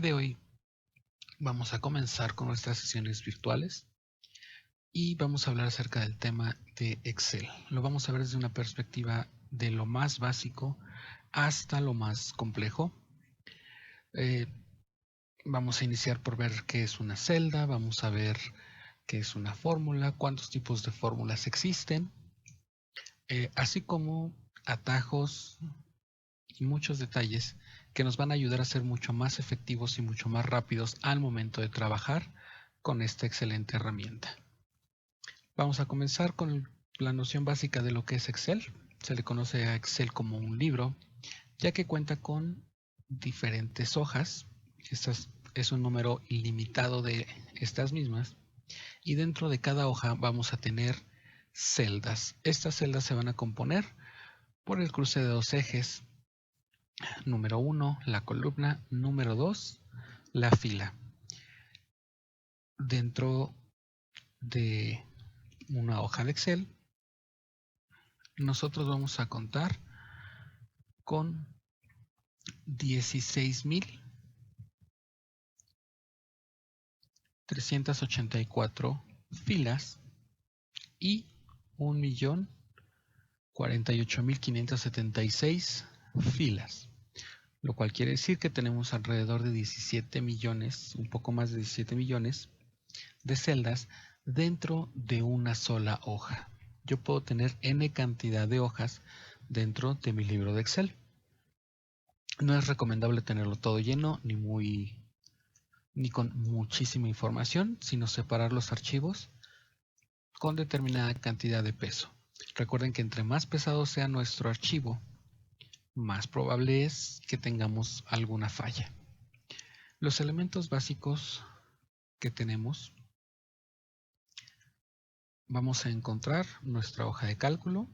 de hoy vamos a comenzar con nuestras sesiones virtuales y vamos a hablar acerca del tema de Excel. Lo vamos a ver desde una perspectiva de lo más básico hasta lo más complejo. Vamos a iniciar por ver qué es una celda, vamos a ver qué es una fórmula, cuántos tipos de fórmulas existen, así como atajos y muchos detalles que nos van a ayudar a ser mucho más efectivos y mucho más rápidos al momento de trabajar con esta excelente herramienta. Vamos a comenzar con la noción básica de lo que es Excel. Se le conoce a Excel como un libro, ya que cuenta con diferentes hojas. Estas es un número ilimitado de estas mismas. Y dentro de cada hoja vamos a tener celdas. Estas celdas se van a componer por el cruce de dos ejes. Número 1, la columna. Número 2, la fila. Dentro de una hoja de Excel, nosotros vamos a contar con 16.384 filas y 1.048.576 filas, lo cual quiere decir que tenemos alrededor de 17 millones, un poco más de 17 millones de celdas dentro de una sola hoja. Yo puedo tener n cantidad de hojas dentro de mi libro de Excel. No es recomendable tenerlo todo lleno ni con muchísima información, sino separar los archivos con determinada cantidad de peso. Recuerden que entre más pesado sea nuestro archivo, más probable es que tengamos alguna falla. Los elementos básicos que tenemos, vamos a encontrar nuestra hoja de cálculo.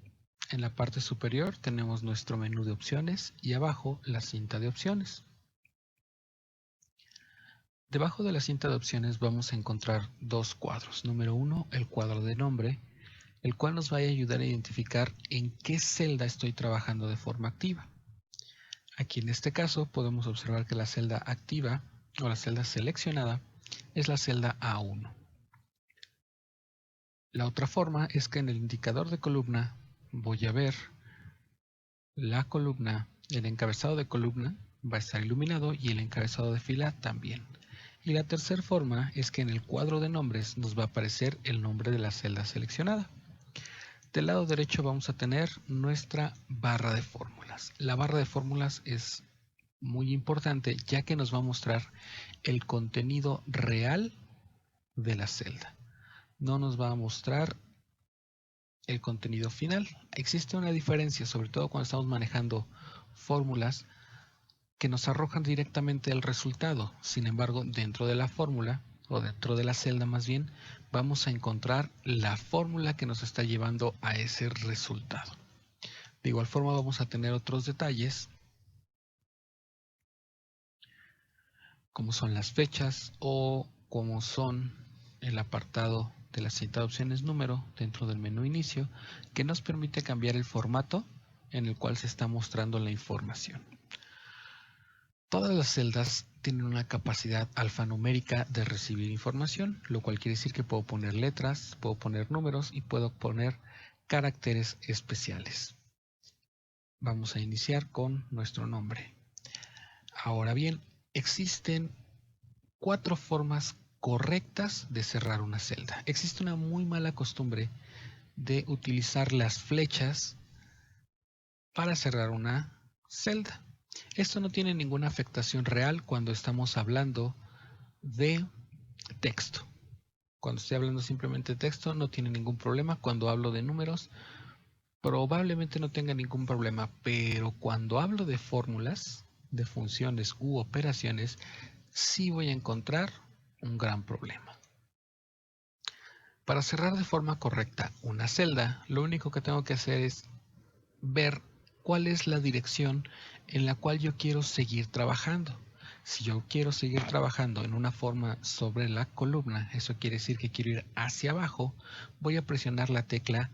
En la parte superior tenemos nuestro menú de opciones y abajo la cinta de opciones. Debajo de la cinta de opciones vamos a encontrar dos cuadros. Número 1, el cuadro de nombre, el cual nos va a ayudar a identificar en qué celda estoy trabajando de forma activa. Aquí en este caso podemos observar que la celda activa o la celda seleccionada es la celda A1. La otra forma es que en el indicador de columna voy a ver la columna, el encabezado de columna va a estar iluminado y el encabezado de fila también. Y la tercera forma es que en el cuadro de nombres nos va a aparecer el nombre de la celda seleccionada. Del lado derecho vamos a tener nuestra barra de fórmulas. La barra de fórmulas es muy importante ya que nos va a mostrar el contenido real de la celda. No nos va a mostrar el contenido final. Existe una diferencia, sobre todo cuando estamos manejando fórmulas que nos arrojan directamente el resultado. Sin embargo, dentro de la fórmula, o dentro de la celda más bien, vamos a encontrar la fórmula que nos está llevando a ese resultado. De igual forma vamos a tener otros detalles, como son las fechas o como son el apartado de la cinta de opciones número dentro del menú inicio, que nos permite cambiar el formato en el cual se está mostrando la información. Todas las celdas tienen una capacidad alfanumérica de recibir información, lo cual quiere decir que puedo poner letras, puedo poner números y puedo poner caracteres especiales. Vamos a iniciar con nuestro nombre. Ahora bien, existen 4 formas correctas de cerrar una celda. Existe una muy mala costumbre de utilizar las flechas para cerrar una celda. Esto no tiene ninguna afectación real cuando estamos hablando de texto. Cuando estoy hablando simplemente de texto no tiene ningún problema. Cuando hablo de números probablemente no tenga ningún problema, pero cuando hablo de fórmulas, de funciones u operaciones, sí voy a encontrar un gran problema. Para cerrar de forma correcta una celda, lo único que tengo que hacer es ver cuál es la dirección en la cual yo quiero seguir trabajando. Si yo quiero seguir trabajando en una forma sobre la columna, eso quiere decir que quiero ir hacia abajo, voy a presionar la tecla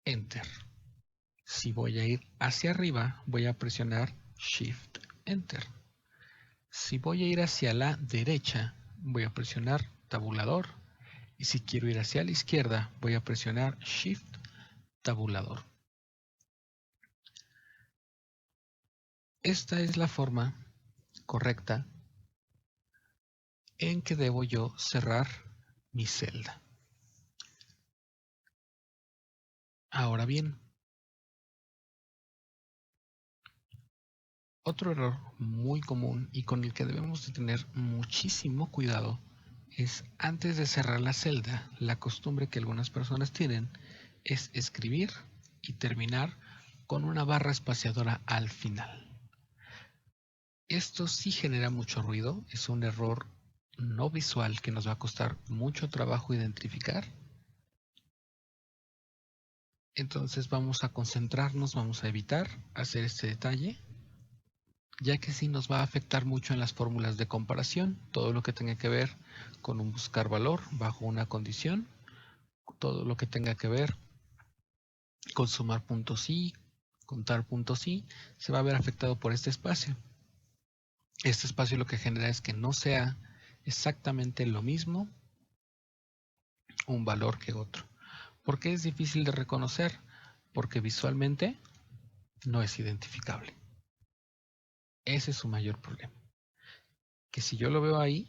Enter. Si voy a ir hacia arriba, voy a presionar Shift Enter. Si voy a ir hacia la derecha, voy a presionar tabulador. Y si quiero ir hacia la izquierda, voy a presionar Shift tabulador. Esta es la forma correcta en que debo yo cerrar mi celda. Ahora bien, otro error muy común y con el que debemos de tener muchísimo cuidado es antes de cerrar la celda, la costumbre que algunas personas tienen es escribir y terminar con una barra espaciadora al final. Esto sí genera mucho ruido, es un error no visual que nos va a costar mucho trabajo identificar. Entonces vamos a concentrarnos, vamos a evitar hacer este detalle, ya que sí nos va a afectar mucho en las fórmulas de comparación, todo lo que tenga que ver con un buscar valor bajo una condición, todo lo que tenga que ver con sumar puntos y contar puntos y, se va a ver afectado por este espacio. Este espacio lo que genera es que no sea exactamente lo mismo un valor que otro. ¿Por qué es difícil de reconocer? Porque visualmente no es identificable. Ese es su mayor problema. Que si yo lo veo ahí,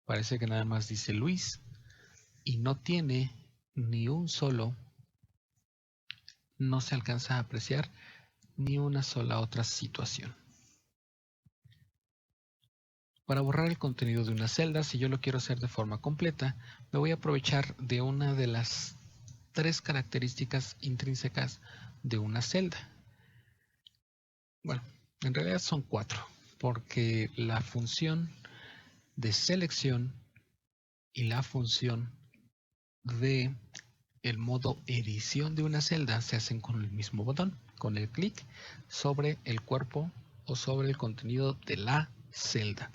parece que nada más dice Luis y no tiene ni un solo, no se alcanza a apreciar ni una sola otra situación. Para borrar el contenido de una celda, si yo lo quiero hacer de forma completa, me voy a aprovechar de una de las 3 características intrínsecas de una celda. Bueno, en realidad son 4, porque la función de selección y la función de el modo edición de una celda se hacen con el mismo botón, con el clic sobre el cuerpo o sobre el contenido de la celda.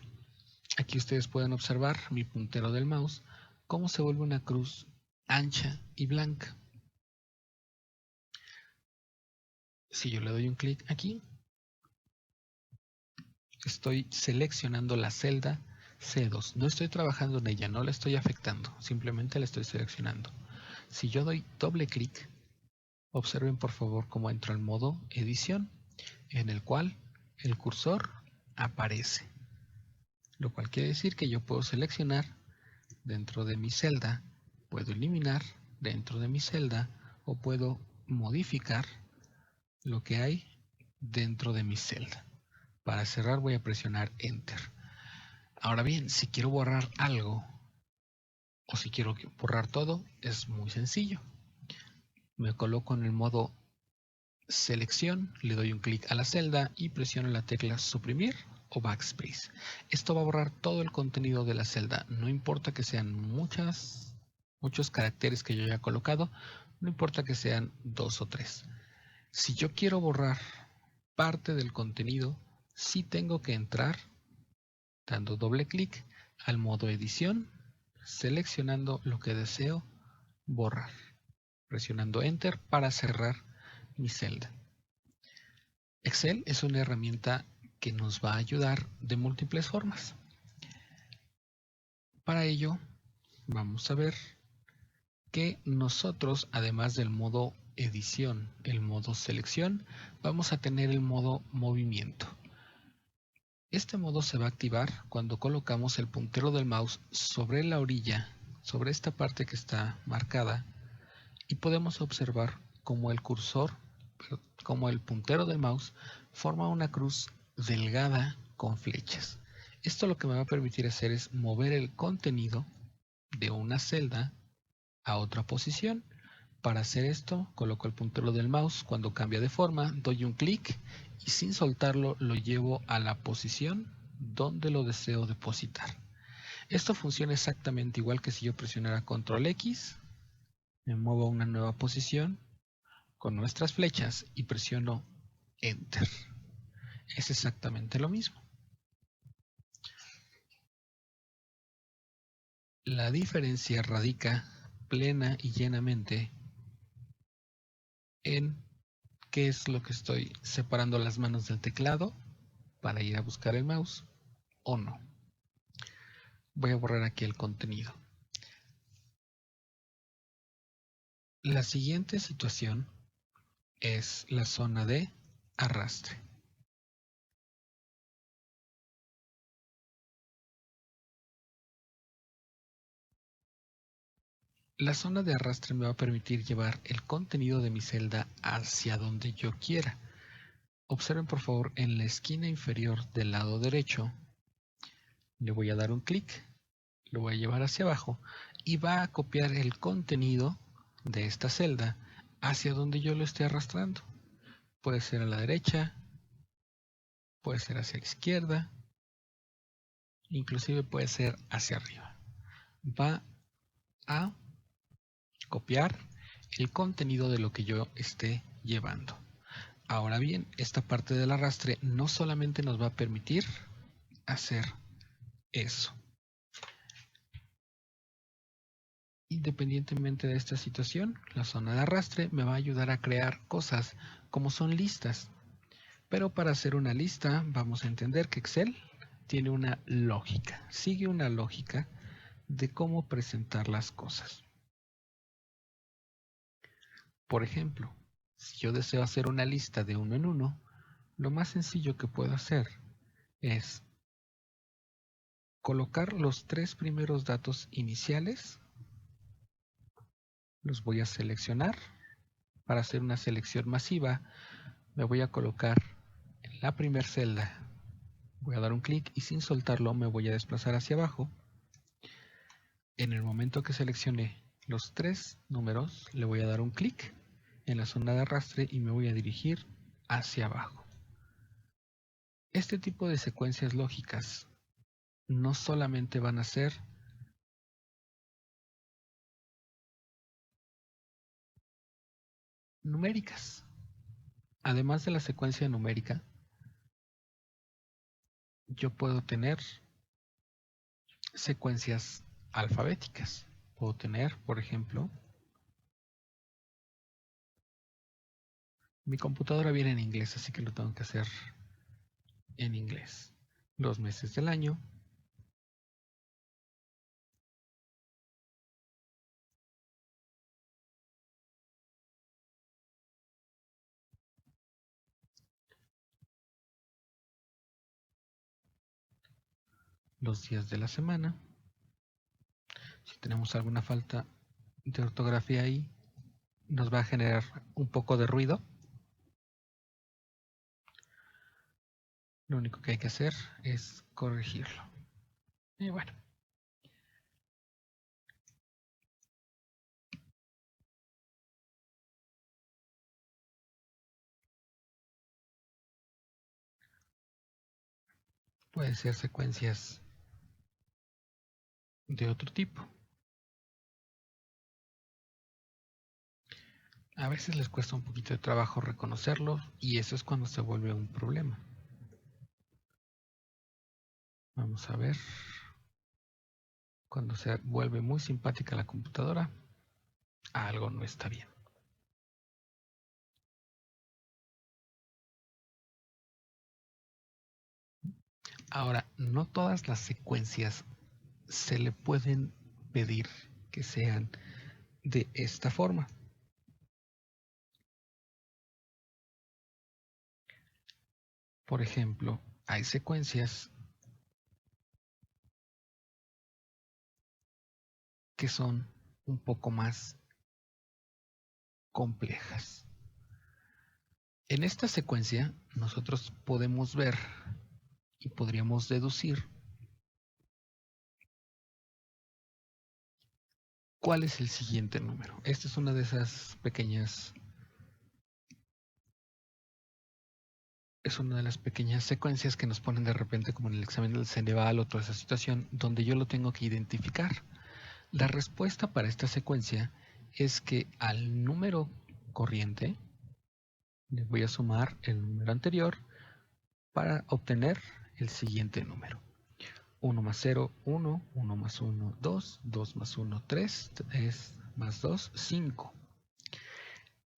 Aquí ustedes pueden observar mi puntero del mouse, cómo se vuelve una cruz ancha y blanca. Si yo le doy un clic aquí, estoy seleccionando la celda C2. No estoy trabajando en ella, no la estoy afectando, simplemente la estoy seleccionando. Si yo doy doble clic, observen por favor cómo entro al modo edición, en el cual el cursor aparece. Lo cual quiere decir que yo puedo seleccionar dentro de mi celda, puedo eliminar dentro de mi celda o puedo modificar lo que hay dentro de mi celda. Para cerrar voy a presionar Enter. Ahora bien, si quiero borrar algo o si quiero borrar todo, es muy sencillo. Me coloco en el modo selección, le doy un clic a la celda y presiono la tecla suprimir o backspace. Esto va a borrar todo el contenido de la celda, no importa que sean muchos caracteres que yo haya colocado, no importa que sean 2 o 3. Si yo quiero borrar parte del contenido, sí tengo que entrar dando doble clic al modo edición, seleccionando lo que deseo borrar, presionando Enter para cerrar mi celda. Excel es una herramienta que nos va a ayudar de múltiples formas. Para ello, vamos a ver que nosotros, además del modo edición, el modo selección, vamos a tener el modo movimiento. Este modo se va a activar cuando colocamos el puntero del mouse sobre la orilla, sobre esta parte que está marcada, y podemos observar cómo el cursor, como el puntero del mouse, forma una cruz delgada con flechas. Esto lo que me va a permitir hacer es mover el contenido de una celda a otra posición. Para hacer esto, coloco el puntero del mouse, cuando cambia de forma, doy un clic y sin soltarlo lo llevo a la posición donde lo deseo depositar. Esto funciona exactamente igual que si yo presionara Control X, me muevo a una nueva posición con nuestras flechas y presiono Enter. Es exactamente lo mismo. La diferencia radica plena y llenamente en qué es lo que estoy separando las manos del teclado para ir a buscar el mouse o no. Voy a borrar aquí el contenido. La siguiente situación es la zona de arrastre. La zona de arrastre me va a permitir llevar el contenido de mi celda hacia donde yo quiera. Observen por favor en la esquina inferior del lado derecho, le voy a dar un clic, lo voy a llevar hacia abajo y va a copiar el contenido de esta celda hacia donde yo lo esté arrastrando. Puede ser a la derecha, puede ser hacia la izquierda, inclusive puede ser hacia arriba. Va a copiar el contenido de lo que yo esté llevando. Ahora bien, esta parte del arrastre no solamente nos va a permitir hacer eso. Independientemente de esta situación, la zona de arrastre me va a ayudar a crear cosas como son listas. Pero para hacer una lista vamos a entender que Excel tiene una lógica, sigue una lógica de cómo presentar las cosas. Por ejemplo, si yo deseo hacer una lista de uno en uno, lo más sencillo que puedo hacer es colocar los 3 primeros datos iniciales, los voy a seleccionar. Para hacer una selección masiva, me voy a colocar en la primera celda, voy a dar un clic y sin soltarlo me voy a desplazar hacia abajo. En el momento que seleccione los 3 números, le voy a dar un clic en la zona de arrastre y me voy a dirigir hacia abajo. Este tipo de secuencias lógicas no solamente van a ser numéricas. Además de la secuencia numérica, yo puedo tener secuencias alfabéticas. Puedo tener, por ejemplo, mi computadora viene en inglés, así que lo tengo que hacer en inglés. Los meses del año, los días de la semana. Si tenemos alguna falta de ortografía ahí, nos va a generar un poco de ruido. Lo único que hay que hacer es corregirlo. Y bueno. Puede ser secuencias de otro tipo. A veces les cuesta un poquito de trabajo reconocerlo y eso es cuando se vuelve un problema. Vamos a ver. Cuando se vuelve muy simpática la computadora, algo no está bien. Ahora, no todas las secuencias se le pueden pedir que sean de esta forma. Por ejemplo, hay secuencias que son un poco más complejas. En esta secuencia nosotros podemos ver y podríamos deducir cuál es el siguiente número. Esta es una de esas pequeñas, es una de las pequeñas secuencias que nos ponen de repente como en el examen del Ceneval o toda esa situación donde yo lo tengo que identificar. La respuesta para esta secuencia es que al número corriente le voy a sumar el número anterior para obtener el siguiente número. 1 más 0, 1, 1 más 1, 2, 2 más 1, 3, 3 más 2, 5.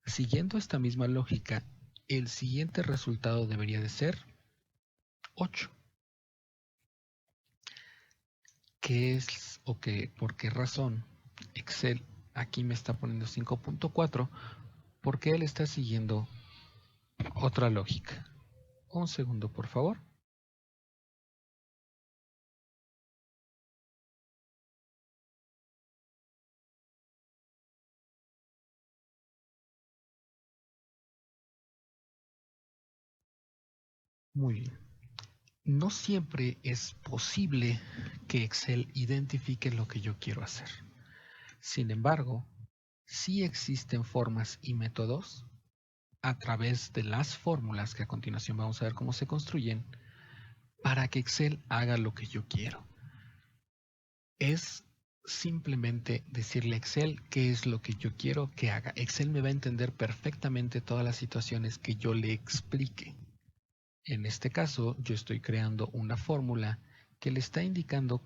Siguiendo esta misma lógica, el siguiente resultado debería de ser 8. qué es o por qué razón Excel aquí me está poniendo 5.4, porque él está siguiendo otra lógica. Un segundo, por favor. Muy bien. No siempre es posible que Excel identifique lo que yo quiero hacer. Sin embargo, sí existen formas y métodos a través de las fórmulas que a continuación vamos a ver cómo se construyen para que Excel haga lo que yo quiero. Es simplemente decirle a Excel qué es lo que yo quiero que haga. Excel me va a entender perfectamente todas las situaciones que yo le explique. En este caso, yo estoy creando una fórmula que le está indicando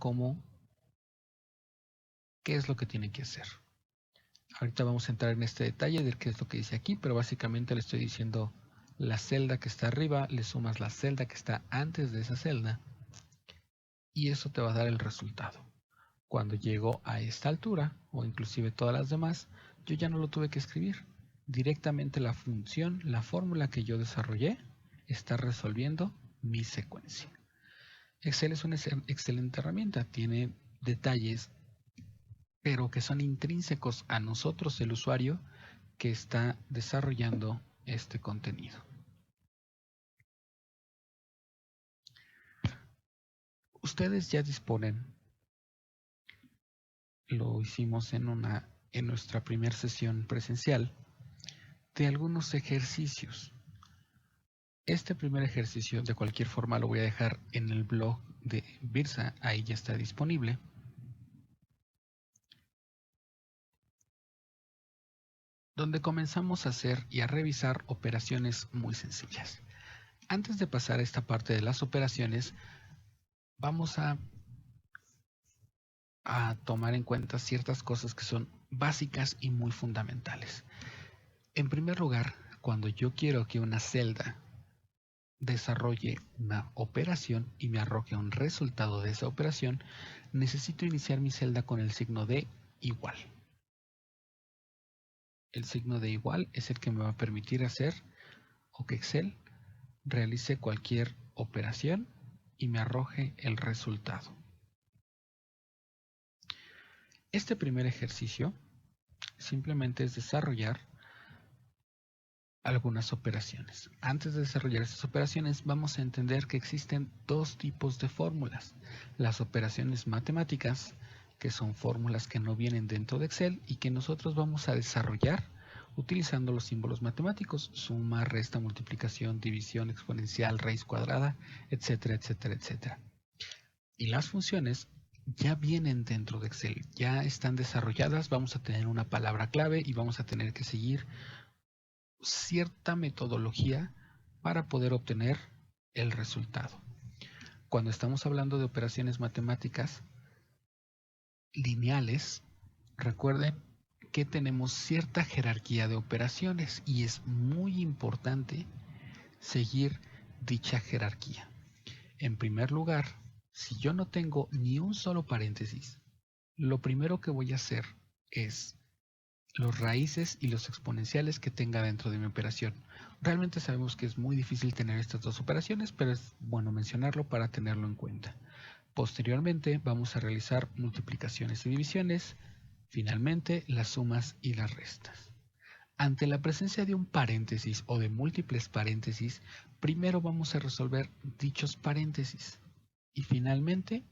qué es lo que tiene que hacer. Ahorita vamos a entrar en este detalle de qué es lo que dice aquí, pero básicamente le estoy diciendo la celda que está arriba, le sumas la celda que está antes de esa celda y eso te va a dar el resultado. Cuando llego a esta altura, o inclusive todas las demás, yo ya no lo tuve que escribir. Directamente la función, la fórmula que yo desarrollé, está resolviendo mi secuencia. Excel es una excelente herramienta, tiene detalles, pero que son intrínsecos a nosotros, el usuario, que está desarrollando este contenido. Ustedes ya disponen, lo hicimos en nuestra primera sesión presencial, de algunos ejercicios. Este primer ejercicio de cualquier forma lo voy a dejar en el blog de Birsa, ahí ya está disponible. Donde comenzamos a hacer y a revisar operaciones muy sencillas. Antes de pasar a esta parte de las operaciones, vamos a tomar en cuenta ciertas cosas que son básicas y muy fundamentales. En primer lugar, cuando yo quiero que una celda desarrolle una operación y me arroje un resultado de esa operación, necesito iniciar mi celda con el signo de igual. El signo de igual es el que me va a permitir hacer o que Excel realice cualquier operación y me arroje el resultado. Este primer ejercicio simplemente es desarrollar algunas operaciones. Antes de desarrollar estas operaciones, vamos a entender que existen dos tipos de fórmulas. Las operaciones matemáticas, que son fórmulas que no vienen dentro de Excel y que nosotros vamos a desarrollar utilizando los símbolos matemáticos: suma, resta, multiplicación, división, exponencial, raíz cuadrada, etcétera, etcétera, etcétera. Y las funciones ya vienen dentro de Excel, ya están desarrolladas, vamos a tener una palabra clave y vamos a tener que seguir cierta metodología para poder obtener el resultado. Cuando estamos hablando de operaciones matemáticas lineales, recuerden que tenemos cierta jerarquía de operaciones y es muy importante seguir dicha jerarquía. En primer lugar, si yo no tengo ni un solo paréntesis, lo primero que voy a hacer es los raíces y los exponenciales que tenga dentro de mi operación. Realmente sabemos que es muy difícil tener estas dos operaciones, pero es bueno mencionarlo para tenerlo en cuenta. Posteriormente vamos a realizar multiplicaciones y divisiones, finalmente las sumas y las restas. Ante la presencia de un paréntesis o de múltiples paréntesis, primero vamos a resolver dichos paréntesis y finalmente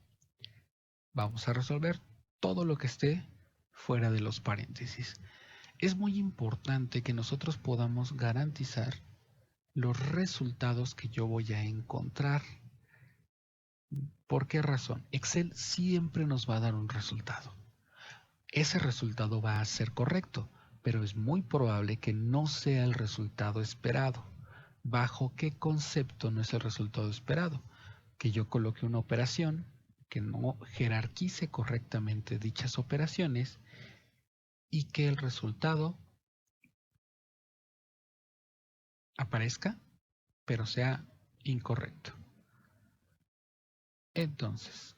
vamos a resolver todo lo que esté fuera de los paréntesis. Es muy importante que nosotros podamos garantizar los resultados que yo voy a encontrar. ¿Por qué razón? Excel siempre nos va a dar un resultado. Ese resultado va a ser correcto, pero es muy probable que no sea el resultado esperado. ¿Bajo qué concepto no es el resultado esperado? Que yo coloque una operación que no jerarquice correctamente dichas operaciones y que el resultado aparezca, pero sea incorrecto. Entonces,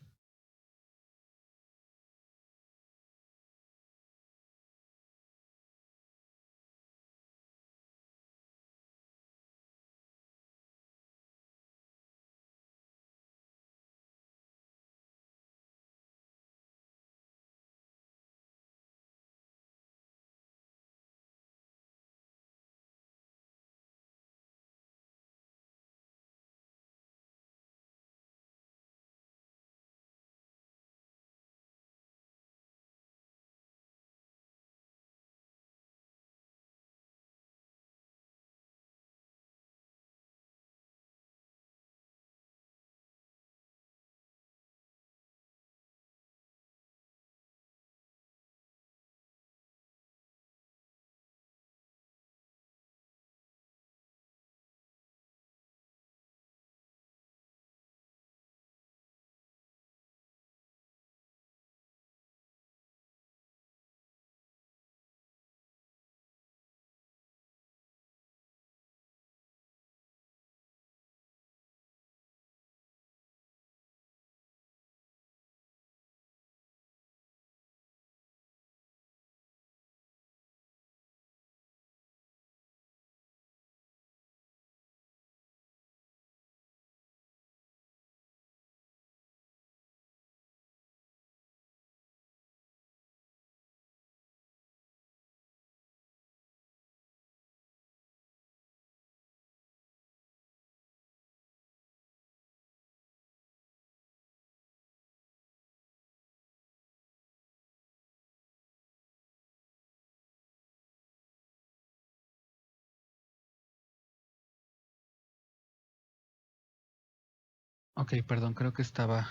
Ok, perdón, creo que estaba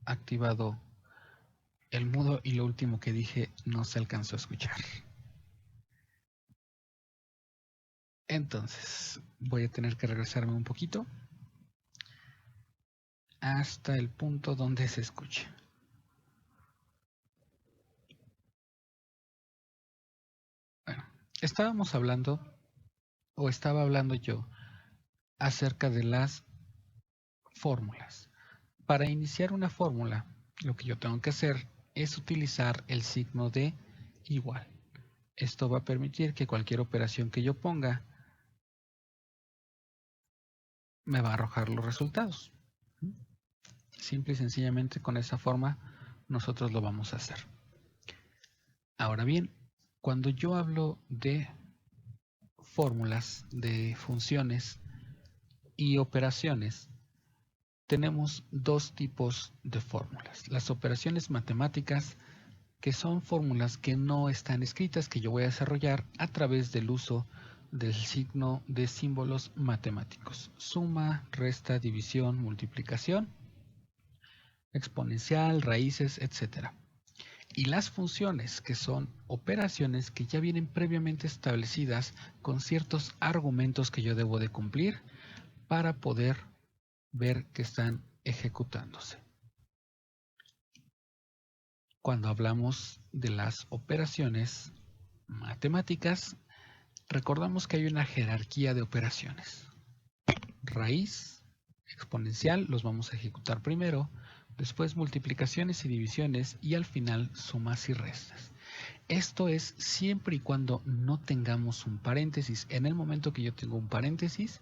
activado el mudo y lo último que dije no se alcanzó a escuchar. Entonces, voy a tener que regresarme un poquito hasta el punto donde se escuche. Bueno, estábamos hablando, o estaba hablando yo, acerca de las fórmulas. Para iniciar una fórmula, lo que yo tengo que hacer es utilizar el signo de igual. Esto va a permitir que cualquier operación que yo ponga me va a arrojar los resultados. Simple y sencillamente con esa forma nosotros lo vamos a hacer. Ahora bien, cuando yo hablo de fórmulas, de funciones y operaciones, tenemos dos tipos de fórmulas. Las operaciones matemáticas, que son fórmulas que no están escritas, que yo voy a desarrollar a través del uso del signo de símbolos matemáticos. Suma, resta, división, multiplicación, exponencial, raíces, etc. Y las funciones, que son operaciones que ya vienen previamente establecidas con ciertos argumentos que yo debo de cumplir para poder ver que están ejecutándose. Cuando hablamos de las operaciones matemáticas, recordamos que hay una jerarquía de operaciones. Raíz, exponencial, los vamos a ejecutar primero, después multiplicaciones y divisiones y al final sumas y restas. Esto es siempre y cuando no tengamos un paréntesis. En el momento que yo tengo un paréntesis,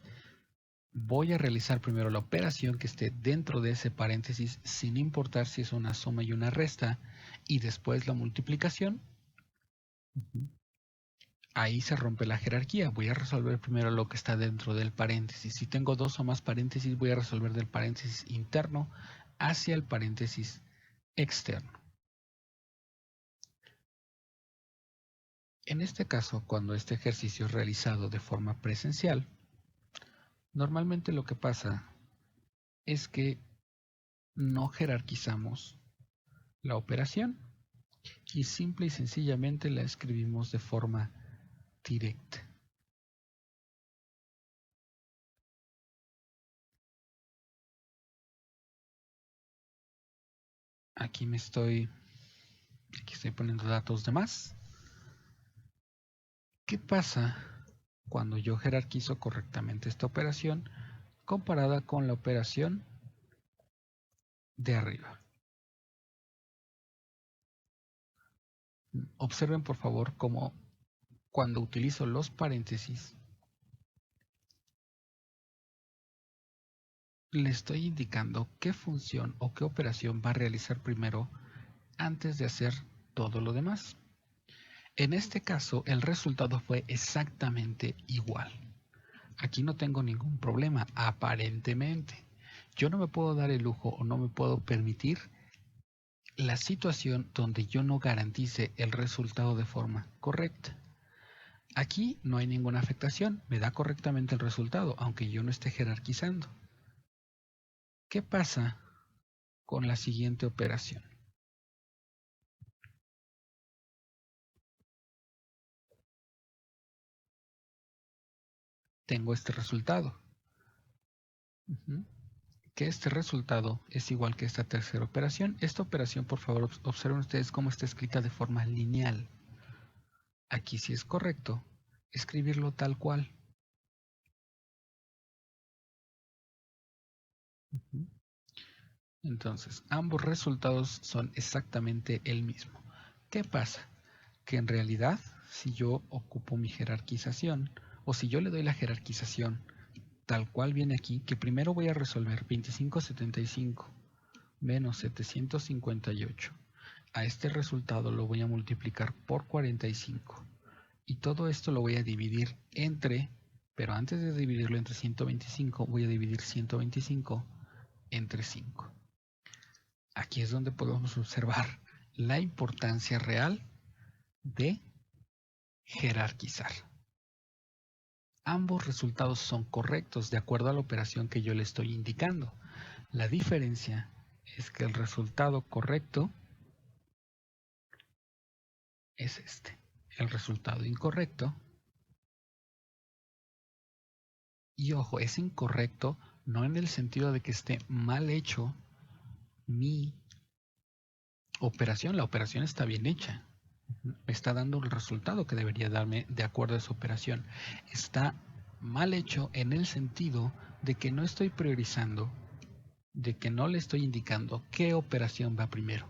voy a realizar primero la operación que esté dentro de ese paréntesis, sin importar si es una suma y una resta, y después la multiplicación. Ahí se rompe la jerarquía. Voy a resolver primero lo que está dentro del paréntesis. Si tengo dos o más paréntesis, voy a resolver del paréntesis interno hacia el paréntesis externo. En este caso, cuando este ejercicio es realizado de forma presencial, normalmente lo que pasa es que no jerarquizamos la operación y simple y sencillamente la escribimos de forma directa. Aquí estoy poniendo datos de más. ¿Qué pasa cuando yo jerarquizo correctamente esta operación comparada con la operación de arriba? Observen por favor cómo cuando utilizo los paréntesis le estoy indicando qué función o qué operación va a realizar primero antes de hacer todo lo demás. En este caso, el resultado fue exactamente igual. Aquí no tengo ningún problema, aparentemente. Yo no me puedo dar el lujo o no me puedo permitir la situación donde yo no garantice el resultado de forma correcta. Aquí no hay ninguna afectación, me da correctamente el resultado, aunque yo no esté jerarquizando. ¿Qué pasa con la siguiente operación? Tengo este resultado. Que este resultado es igual que esta tercera operación. Esta operación, por favor, observen ustedes cómo está escrita de forma lineal. Aquí sí es correcto escribirlo tal cual. Entonces, ambos resultados son exactamente el mismo. ¿Qué pasa? Que en realidad, si yo ocupo mi jerarquización, o si yo le doy la jerarquización tal cual viene aquí, que primero voy a resolver 2575 menos 758. A este resultado lo voy a multiplicar por 45. Y todo esto lo voy a dividir entre, pero antes de dividirlo entre 125, voy a dividir 125 entre 5. Aquí es donde podemos observar la importancia real de jerarquizar. Ambos resultados son correctos de acuerdo a la operación que yo le estoy indicando. La diferencia es que el resultado correcto es este. El resultado incorrecto, y ojo, es incorrecto no en el sentido de que esté mal hecho mi operación. La operación está bien hecha. Me está dando el resultado que debería darme de acuerdo a esa operación. Está mal hecho en el sentido de que no estoy priorizando, de que no le estoy indicando qué operación va primero.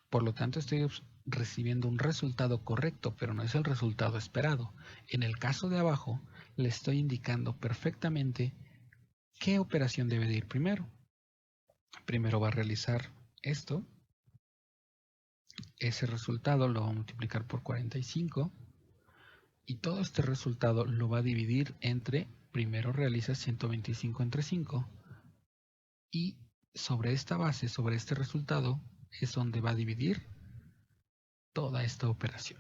Por lo tanto, estoy recibiendo un resultado correcto, pero no es el resultado esperado. En el caso de abajo, le estoy indicando perfectamente qué operación debe de ir primero. Primero va a realizar esto. Ese resultado lo va a multiplicar por 45 y todo este resultado lo va a dividir entre, primero realiza 125 entre 5 y sobre esta base, sobre este resultado, es donde va a dividir toda esta operación.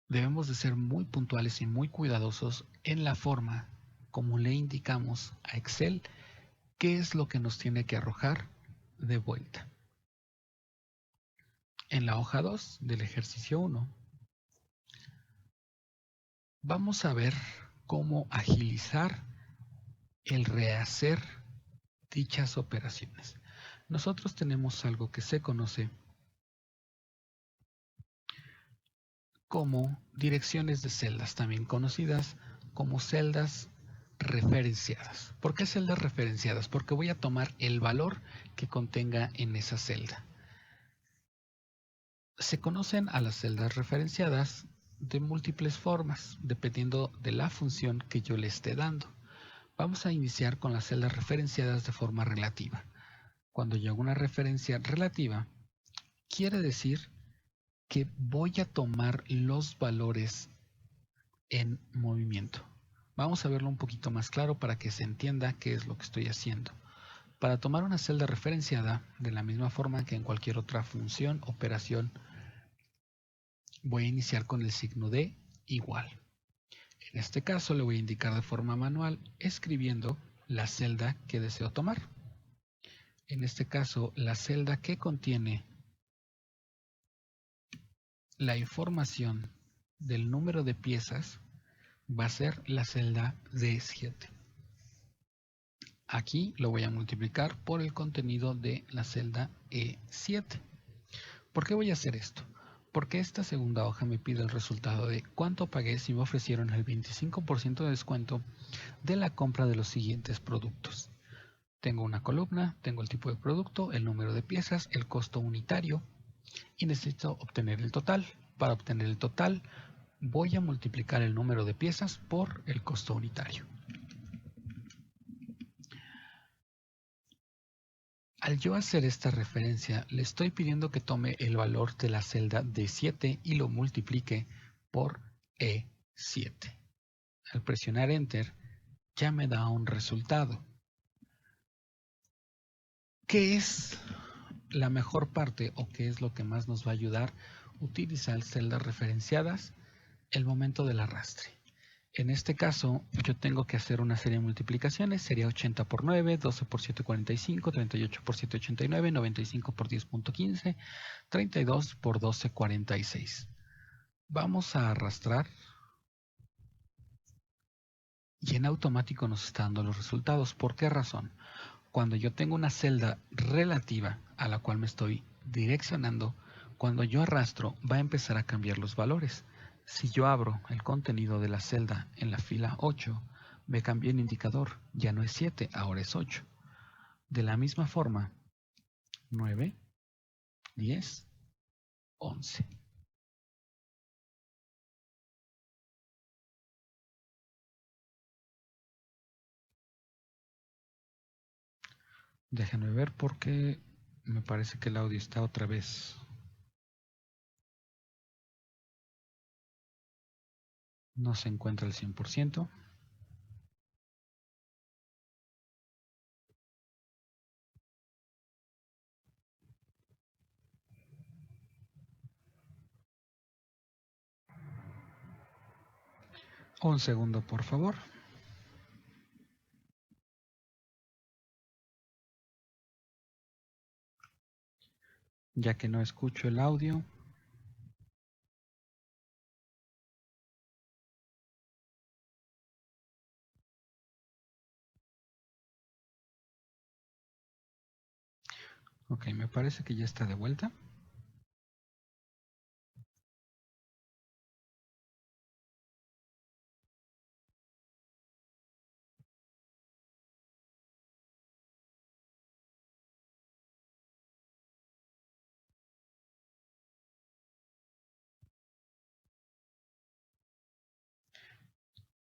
Debemos de ser muy puntuales y muy cuidadosos en la forma como le indicamos a Excel qué es lo que nos tiene que arrojar de vuelta. En la hoja 2 del ejercicio 1 vamos a ver cómo agilizar el rehacer dichas operaciones. Nosotros tenemos algo que se conoce como direcciones de celdas, también conocidas como celdas referenciadas. ¿Por qué celdas referenciadas? Porque voy a tomar el valor que contenga en esa celda. Se conocen a las celdas referenciadas de múltiples formas, dependiendo de la función que yo le esté dando. Vamos a iniciar con las celdas referenciadas de forma relativa. Cuando yo hago una referencia relativa, quiere decir que voy a tomar los valores en movimiento. Vamos a verlo un poquito más claro para que se entienda qué es lo que estoy haciendo. Para tomar una celda referenciada, de la misma forma que en cualquier otra función, operación, voy a iniciar con el signo de igual. En este caso le voy a indicar de forma manual escribiendo la celda que deseo tomar. En este caso, la celda que contiene la información del número de piezas va a ser la celda D7. Aquí lo voy a multiplicar por el contenido de la celda E7. ¿Por qué voy a hacer esto? Porque esta segunda hoja me pide el resultado de cuánto pagué si me ofrecieron el 25% de descuento de la compra de los siguientes productos. Tengo una columna, tengo el tipo de producto, el número de piezas, el costo unitario y necesito obtener el total. Para obtener el total voy a multiplicar el número de piezas por el costo unitario. Al yo hacer esta referencia, le estoy pidiendo que tome el valor de la celda D7 y lo multiplique por E7. Al presionar Enter, ya me da un resultado. ¿Qué es la mejor parte o qué es lo que más nos va a ayudar? Utilizar celdas referenciadas el momento del arrastre. En este caso, yo tengo que hacer una serie de multiplicaciones. Sería 80 por 9, 12 por 7, 45, 38 por 7, 89, 95 por 10.15, 32 por 12, 46. Vamos a arrastrar y en automático nos está dando los resultados. ¿Por qué razón? Cuando yo tengo una celda relativa a la cual me estoy direccionando, cuando yo arrastro va a empezar a cambiar los valores. Si yo abro el contenido de la celda en la fila 8, me cambié el indicador, ya no es 7, ahora es 8. De la misma forma, 9, 10, 11. Déjenme ver porque me parece que el audio está otra vez. No se encuentra al 100%. Un segundo, por favor. ya que no escucho el audio. Ok, me parece que ya está de vuelta.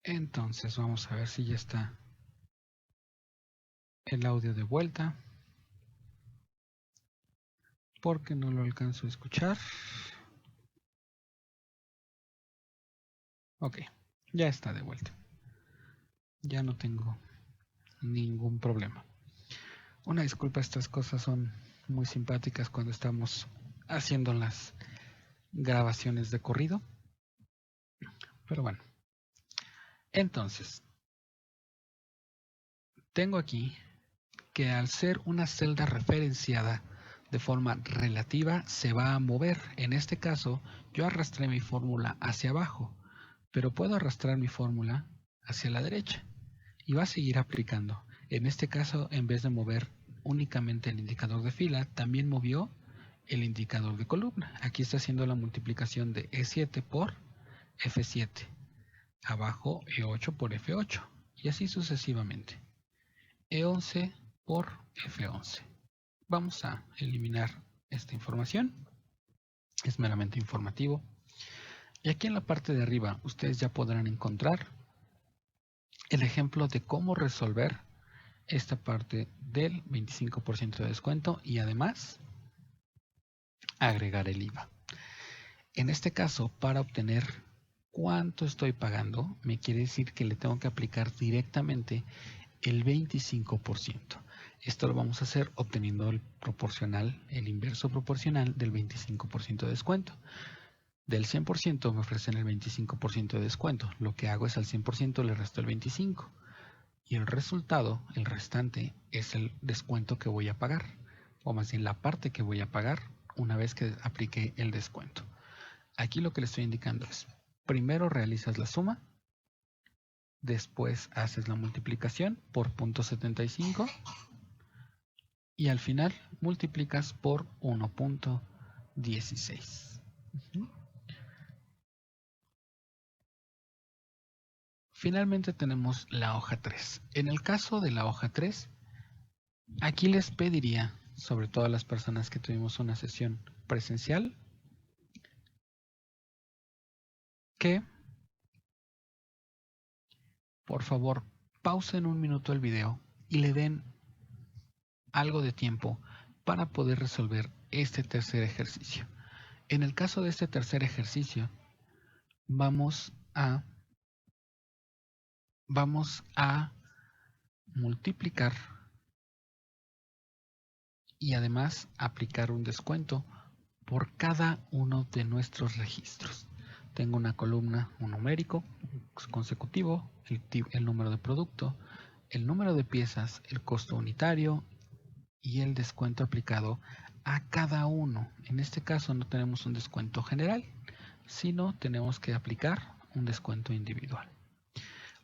Entonces vamos a ver si ya está el audio de vuelta, porque no lo alcanzo a escuchar. Ok, ya está de vuelta. Ya no tengo ningún problema. Una disculpa, estas cosas son muy simpáticas cuando estamos haciendo las grabaciones de corrido. Pero bueno, entonces, tengo aquí que al ser una celda referenciada de forma relativa se va a mover. En este caso, yo arrastré mi fórmula hacia abajo, pero puedo arrastrar mi fórmula hacia la derecha y va a seguir aplicando. En este caso, en vez de mover únicamente el indicador de fila, también movió el indicador de columna. Aquí está haciendo la multiplicación de E7 por F7, abajo E8 por F8 y así sucesivamente. E11 por F11. Vamos a eliminar esta información. Es meramente informativo. Y aquí en la parte de arriba ustedes ya podrán encontrar el ejemplo de cómo resolver esta parte del 25% de descuento y además agregar el IVA. En este caso, para obtener cuánto estoy pagando, me quiere decir que le tengo que aplicar directamente el 25%. Esto lo vamos a hacer obteniendo el proporcional, el inverso proporcional del 25% de descuento. Del 100% me ofrecen el 25% de descuento. Lo que hago es al 100% le resto el 25%. Y el resultado, el restante, es el descuento que voy a pagar. O más bien la parte que voy a pagar una vez que aplique el descuento. Aquí lo que le estoy indicando es, primero realizas la suma, después haces la multiplicación por 0.75 y al final multiplicas por 1.16. Finalmente tenemos la hoja 3. En el caso de la hoja 3, aquí les pediría, sobre todo a las personas que tuvimos una sesión presencial, que por favor pausen un minuto el video y le den algo de tiempo para poder resolver este tercer ejercicio. En el caso de este tercer ejercicio, vamos a multiplicar y además aplicar un descuento por cada uno de nuestros registros. Tengo una columna, un numérico consecutivo, el número de producto, el número de piezas, el costo unitario y el descuento aplicado a cada uno. En este caso no tenemos un descuento general, sino tenemos que aplicar un descuento individual.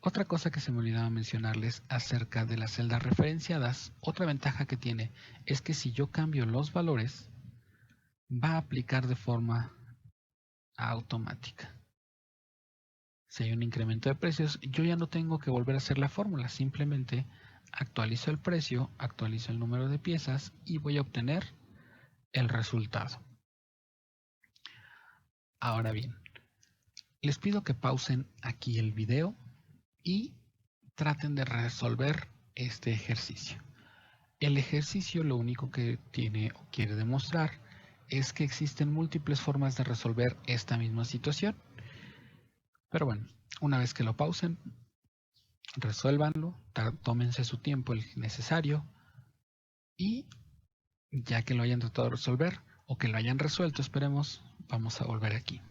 Otra cosa que se me olvidaba mencionarles acerca de las celdas referenciadas, otra ventaja que tiene es que si yo cambio los valores, va a aplicar de forma automática. Si hay un incremento de precios, yo ya no tengo que volver a hacer la fórmula, simplemente actualizo el precio, actualizo el número de piezas y voy a obtener el resultado. Ahora bien, les pido que pausen aquí el video y traten de resolver este ejercicio. El ejercicio lo único que tiene o quiere demostrar es que existen múltiples formas de resolver esta misma situación. Pero bueno, una vez que lo pausen, resuélvanlo, tómense su tiempo el necesario y ya que lo hayan tratado de resolver o que lo hayan resuelto, esperemos, vamos a volver aquí.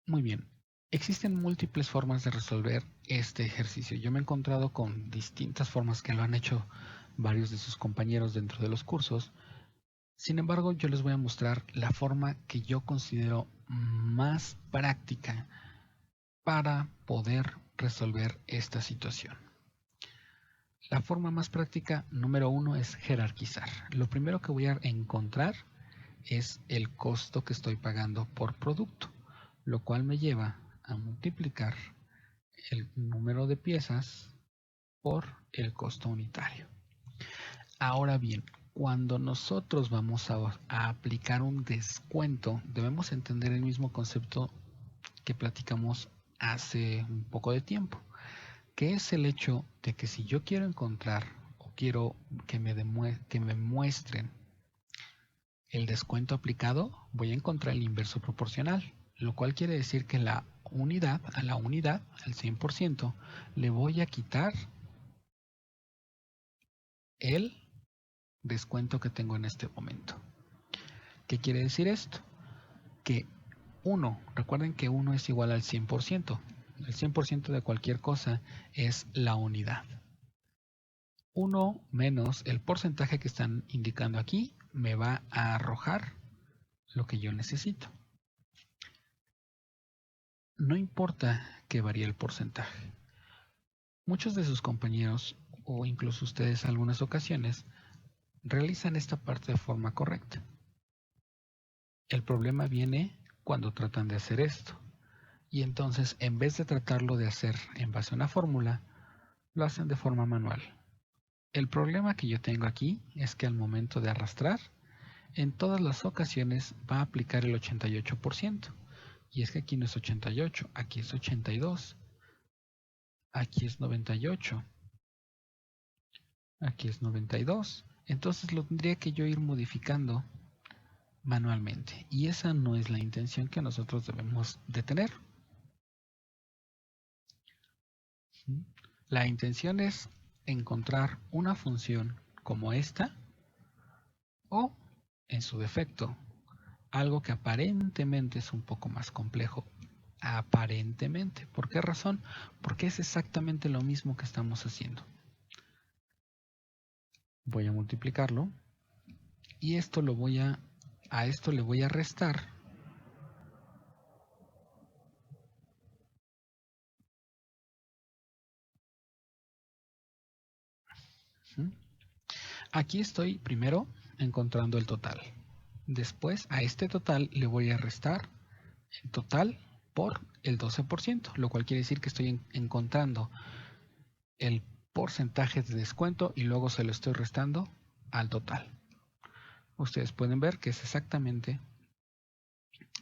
Muy bien, existen múltiples formas de resolver este ejercicio. Yo me he encontrado con distintas formas que lo han hecho varios de sus compañeros dentro de los cursos. Sin embargo, yo les voy a mostrar la forma que yo considero más práctica para poder resolver esta situación. La forma más práctica número 1 es jerarquizar. Lo primero que voy a encontrar es el costo que estoy pagando por producto, lo cual me lleva a multiplicar el número de piezas por el costo unitario. Ahora bien, cuando nosotros vamos a aplicar un descuento, debemos entender el mismo concepto que platicamos hace un poco de tiempo, que es el hecho de que si yo quiero encontrar o quiero que me muestren el descuento aplicado, voy a encontrar el inverso proporcional, lo cual quiere decir que a la unidad, al 100%, le voy a quitar el descuento que tengo en este momento. ¿Qué quiere decir esto? Que 1, recuerden que 1 es igual al 100%. El 100% de cualquier cosa es la unidad. 1 menos el porcentaje que están indicando aquí me va a arrojar lo que yo necesito. No importa que varíe el porcentaje. Muchos de sus compañeros, o incluso ustedes en algunas ocasiones, realizan esta parte de forma correcta. El problema viene cuando tratan de hacer esto. Y entonces, en vez de tratarlo de hacer en base a una fórmula, lo hacen de forma manual. El problema que yo tengo aquí es que al momento de arrastrar, en todas las ocasiones va a aplicar el 88%. Y es que aquí no es 88, aquí es 82. Aquí es 98. Aquí es 92. Entonces lo tendría que yo ir modificando manualmente. Y esa no es la intención que nosotros debemos de tener. La intención es encontrar una función como esta o, en su defecto, algo que aparentemente es un poco más complejo. Aparentemente. ¿Por qué razón? Porque es exactamente lo mismo que estamos haciendo. Voy a multiplicarlo y esto a esto le voy a restar aquí estoy primero encontrando el total. Después a este total le voy a restar el total por el 12%, lo cual quiere decir que estoy encontrando el porcentaje de descuento y luego se lo estoy restando al total. Ustedes pueden ver que es exactamente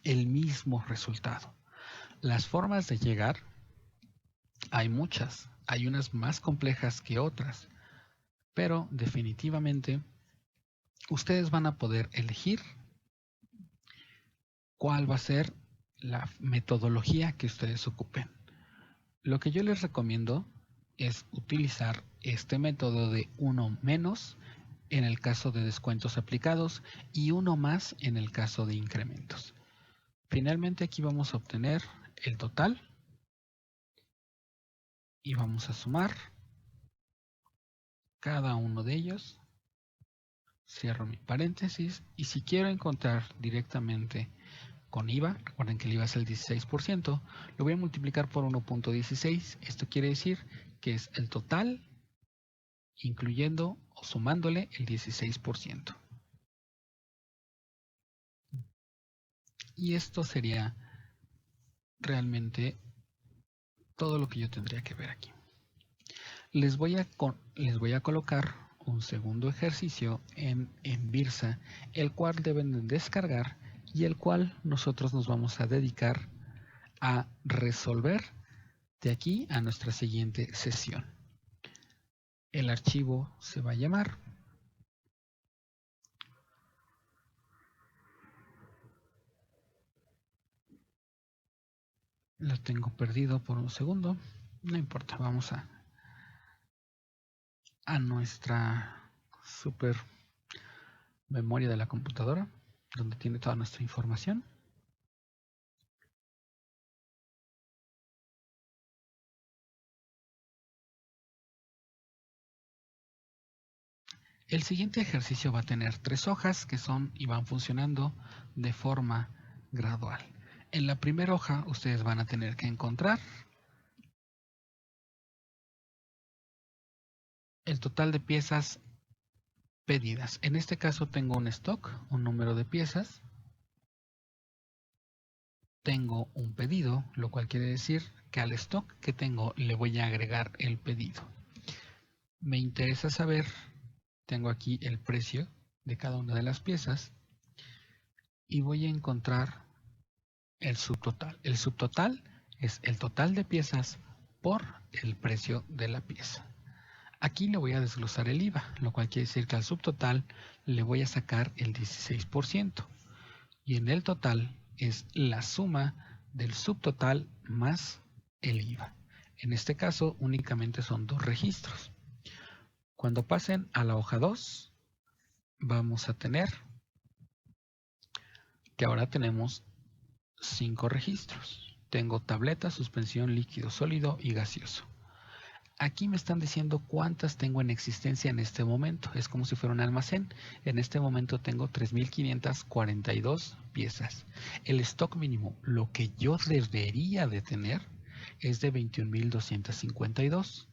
el mismo resultado. Las formas de llegar hay muchas, hay unas más complejas que otras, pero definitivamente ustedes van a poder elegir cuál va a ser la metodología que ustedes ocupen. Lo que yo les recomiendo es utilizar este método de 1 menos en el caso de descuentos aplicados y 1 más en el caso de incrementos. Finalmente aquí vamos a obtener el total y vamos a sumar cada uno de ellos. Cierro mi paréntesis y si quiero encontrar directamente con IVA, recuerden que el IVA es el 16%, lo voy a multiplicar por 1.16. Esto quiere decir que es el total incluyendo o sumándole el 16%. Y esto sería realmente todo lo que yo tendría que ver aquí. Les voy a colocar un segundo ejercicio en Virsa, el cual deben descargar y el cual nosotros nos vamos a dedicar a resolver de aquí a nuestra siguiente sesión. El archivo se va a llamar lo tengo perdido por un segundo, no importa, vamos a nuestra super memoria de la computadora, donde tiene toda nuestra información. El siguiente ejercicio va a tener 3 hojas que son y van funcionando de forma gradual. En la primera hoja ustedes van a tener que encontrar el total de piezas pedidas. En este caso tengo un stock, un número de piezas. Tengo un pedido, lo cual quiere decir que al stock que tengo le voy a agregar el pedido. Me interesa saber, tengo aquí el precio de cada una de las piezas y voy a encontrar el subtotal. El subtotal es el total de piezas por el precio de la pieza. Aquí le voy a desglosar el IVA, lo cual quiere decir que al subtotal le voy a sacar el 16%. Y en el total es la suma del subtotal más el IVA. En este caso únicamente son 2 registros. Cuando pasen a la hoja 2, vamos a tener que ahora tenemos 5 registros. Tengo tableta, suspensión, líquido, sólido y gaseoso. Aquí me están diciendo cuántas tengo en existencia en este momento. Es como si fuera un almacén. En este momento tengo 3.542 piezas. El stock mínimo, lo que yo debería de tener, es de 21.252,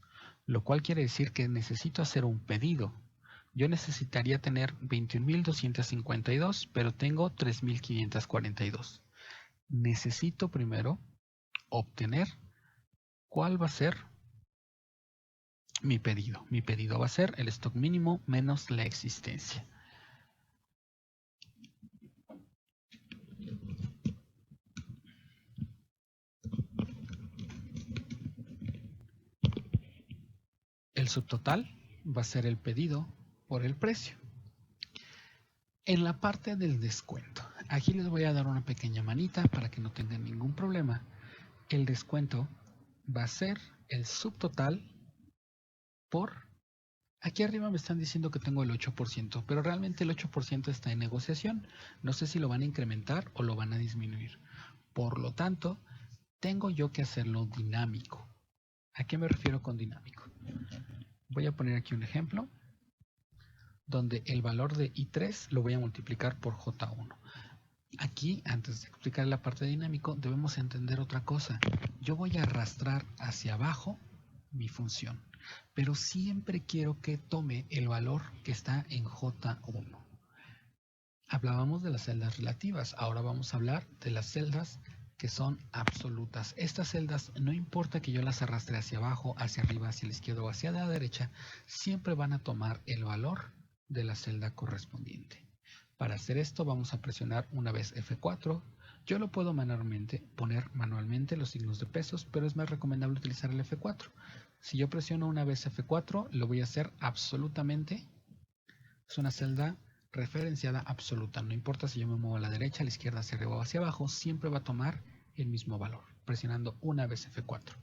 lo cual quiere decir que necesito hacer un pedido. Yo necesitaría tener 21.252, pero tengo 3.542. Necesito primero obtener cuál va a ser mi pedido. Mi pedido va a ser el stock mínimo menos la existencia. El subtotal va a ser el pedido por el precio. En la parte del descuento, aquí les voy a dar una pequeña manita para que no tengan ningún problema. El descuento va a ser el subtotal por... Aquí arriba me están diciendo que tengo el 8%, pero realmente el 8% está en negociación. No sé si lo van a incrementar o lo van a disminuir. Por lo tanto, tengo yo que hacerlo dinámico. ¿A qué me refiero con dinámico? Voy a poner aquí un ejemplo donde el valor de I3 lo voy a multiplicar por J1. Aquí, antes de explicar la parte de dinámico, debemos entender otra cosa. Yo voy a arrastrar hacia abajo mi función, pero siempre quiero que tome el valor que está en J1. Hablábamos de las celdas relativas, ahora vamos a hablar de las celdas que son absolutas. Estas celdas, no importa que yo las arrastre hacia abajo, hacia arriba, hacia la izquierda o hacia la derecha, siempre van a tomar el valor de la celda correspondiente. Para hacer esto vamos a presionar una vez F4. Yo lo puedo poner manualmente los signos de pesos, pero es más recomendable utilizar el F4. Si yo presiono una vez F4, lo voy a hacer absolutamente. Es una celda referenciada absoluta. No importa si yo me muevo a la derecha, a la izquierda, hacia arriba o hacia abajo, siempre va a tomar el mismo valor, presionando una vez F4.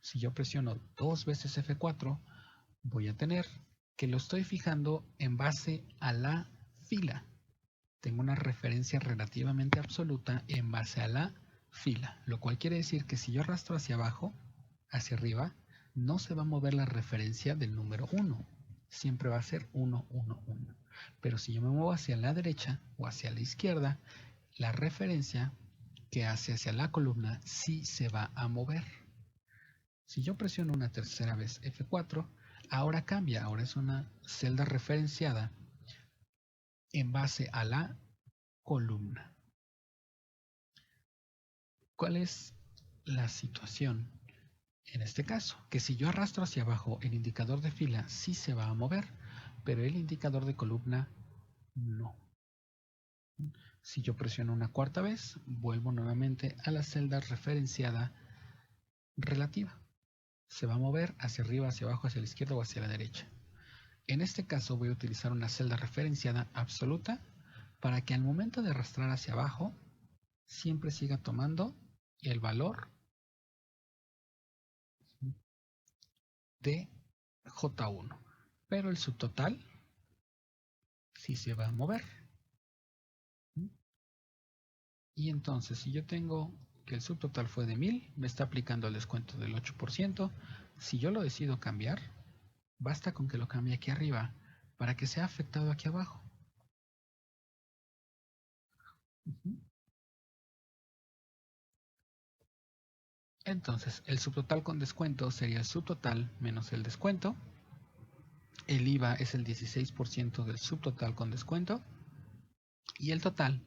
Si yo presiono 2 veces F4, voy a tener que lo estoy fijando en base a la fila. Tengo una referencia relativamente absoluta en base a la fila, lo cual quiere decir que si yo arrastro hacia abajo, hacia arriba, no se va a mover la referencia del número 1. Siempre va a ser 1, 1, 1. Pero si yo me muevo hacia la derecha o hacia la izquierda, la referencia que hace hacia la columna sí se va a mover. Si yo presiono una tercera vez F4, ahora cambia, ahora es una celda referenciada en base a la columna. ¿Cuál es la situación en este caso? Que si yo arrastro hacia abajo, el indicador de fila sí se va a mover, pero el indicador de columna no. Si yo presiono una cuarta vez, vuelvo nuevamente a la celda referenciada relativa. Se va a mover hacia arriba, hacia abajo, hacia la izquierda o hacia la derecha. En este caso voy a utilizar una celda referenciada absoluta para que al momento de arrastrar hacia abajo siempre siga tomando el valor de J1. Pero el subtotal sí se va a mover. Y entonces, si yo tengo que el subtotal fue de 1000, me está aplicando el descuento del 8%. Si yo lo decido cambiar, basta con que lo cambie aquí arriba. para que sea afectado aquí abajo. Entonces, el subtotal con descuento sería el subtotal menos el descuento. El IVA es el 16% del subtotal con descuento. Y el total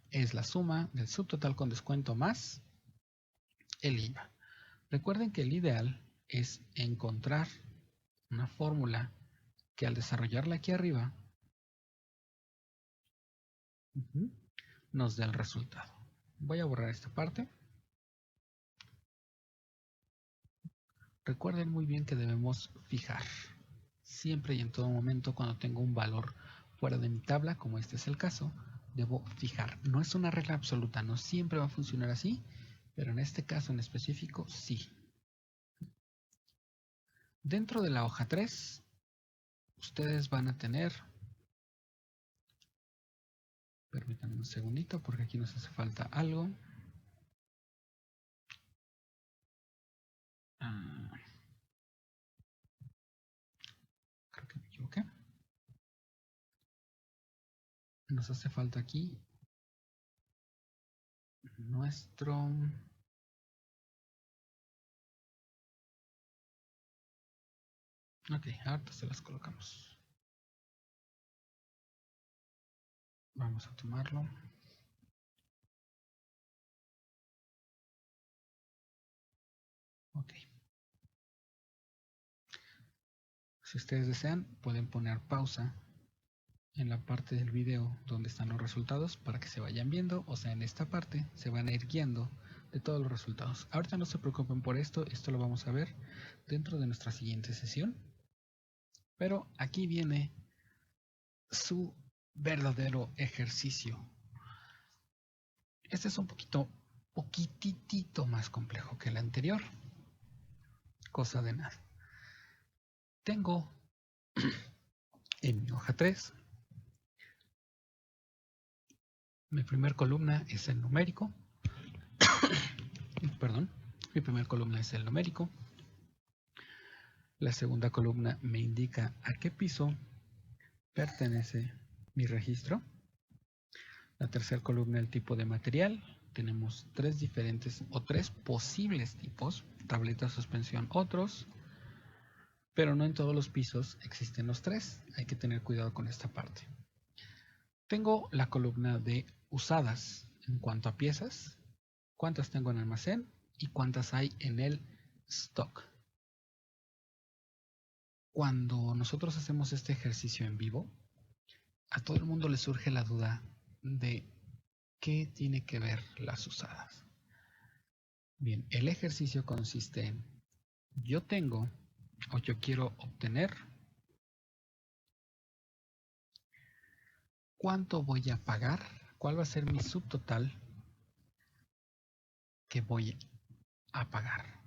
es la suma del subtotal con descuento más el IVA. Recuerden que el ideal es encontrar una fórmula que al desarrollarla aquí arriba nos dé el resultado. Voy a borrar esta parte. Recuerden muy bien que debemos fijar siempre y en todo momento cuando tengo un valor fuera de mi tabla, como este es el caso, debo fijar. No es una regla absoluta, no siempre va a funcionar así, pero en este caso en específico sí. Dentro de la hoja 3, ustedes van a tener, permítanme un segundito porque aquí nos hace falta algo. Creo que me equivoqué. Nos hace falta aquí nuestro... Ok, ahorita se las colocamos. Vamos a tomarlo. Ok. Si ustedes desean, pueden poner pausa en la parte del video donde están los resultados para que se vayan viendo, o sea, en esta parte se van a ir guiando de todos los resultados. Ahorita no se preocupen por esto lo vamos a ver dentro de nuestra siguiente sesión, pero aquí viene su verdadero ejercicio. Este es un poquitito más complejo que el anterior, cosa de nada. Tengo en mi hoja 3, mi primer columna es el numérico. Perdón, mi primer columna es el numérico. La segunda columna me indica a qué piso pertenece mi registro. La tercera columna el tipo de material. Tenemos tres diferentes o tres posibles tipos: tableta, suspensión, otros. Pero no en todos los pisos existen los tres. Hay que tener cuidado con esta parte. Tengo la columna de usadas en cuanto a piezas. ¿Cuántas tengo en almacén? Y cuántas hay en el stock. Cuando nosotros hacemos este ejercicio en vivo, a todo el mundo le surge la duda de qué tiene que ver las usadas. Bien, el ejercicio consiste en yo tengo o yo quiero obtener cuánto voy a pagar, cuál va a ser mi subtotal que voy a pagar.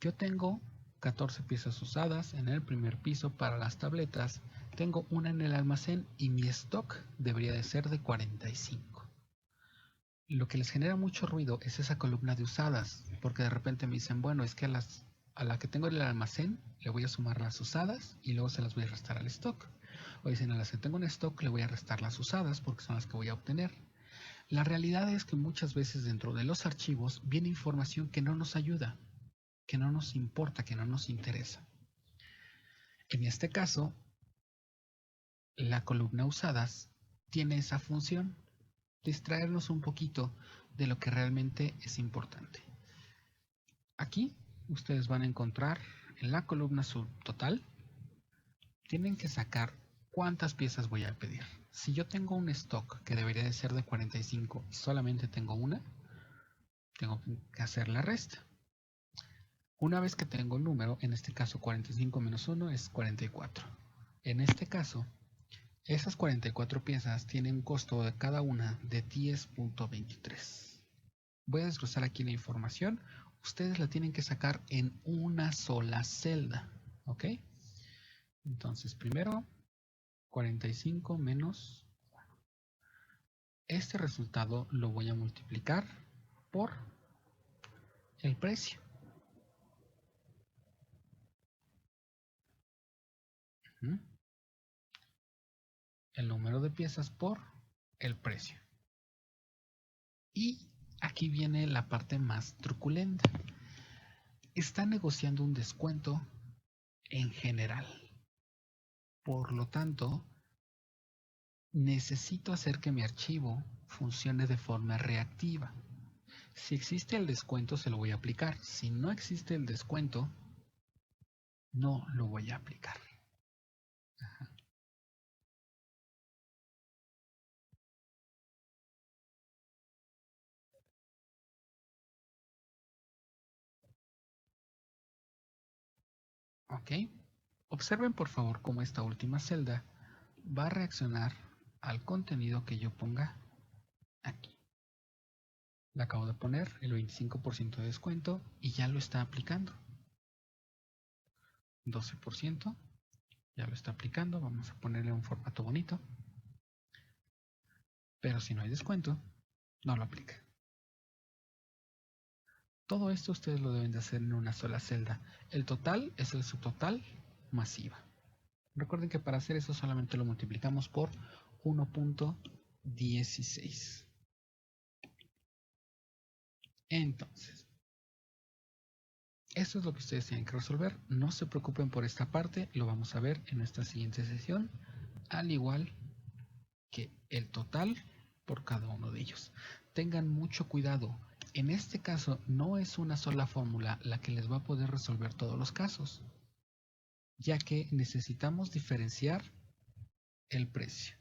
Yo tengo 14 piezas usadas en el primer piso para las tabletas, tengo una en el almacén y mi stock debería de ser de 45. Lo que les genera mucho ruido es esa columna de usadas, porque de repente me dicen, bueno, es que a la que tengo en el almacén le voy a sumar las usadas y luego se las voy a restar al stock. O dicen, a las que tengo en stock le voy a restar las usadas porque son las que voy a obtener. La realidad es que muchas veces dentro de los archivos viene información que no nos ayuda, que no nos importa, que no nos interesa. En este caso, la columna usadas tiene esa función, distraernos un poquito de lo que realmente es importante. Aquí ustedes van a encontrar en la columna subtotal, tienen que sacar cuántas piezas voy a pedir. Si yo tengo un stock que debería de ser de 45 y solamente tengo una, tengo que hacer la resta. Una vez que tengo el número, en este caso 45 menos 1 es 44. En este caso, esas 44 piezas tienen un costo de cada una de 10.23. Voy a desglosar aquí la información. Ustedes la tienen que sacar en una sola celda. ¿Ok? Entonces, primero, 45 menos 1. Este resultado lo voy a multiplicar por el precio. el número de piezas por el precio. Y aquí viene la parte más truculenta. Está negociando un descuento en general. Por lo tanto, necesito hacer que mi archivo funcione de forma reactiva. Si existe el descuento, se lo voy a aplicar. Si no existe el descuento, no lo voy a aplicar. Ajá. Ok. Observen por favor cómo esta última celda va a reaccionar al contenido que yo ponga aquí. Le acabo de poner el 25% de descuento y ya lo está aplicando. 12%, ya lo está aplicando. Vamos a ponerle un formato bonito. Pero si no hay descuento, no lo aplica. Todo esto ustedes lo deben de hacer en una sola celda. El total es el subtotal masiva. Recuerden que para hacer eso solamente lo multiplicamos por 1.16. Entonces, esto es lo que ustedes tienen que resolver. No se preocupen por esta parte, lo vamos a ver en nuestra siguiente sesión, al igual que el total por cada uno de ellos. Tengan mucho cuidado. En este caso no es una sola fórmula la que les va a poder resolver todos los casos, ya que necesitamos diferenciar el precio.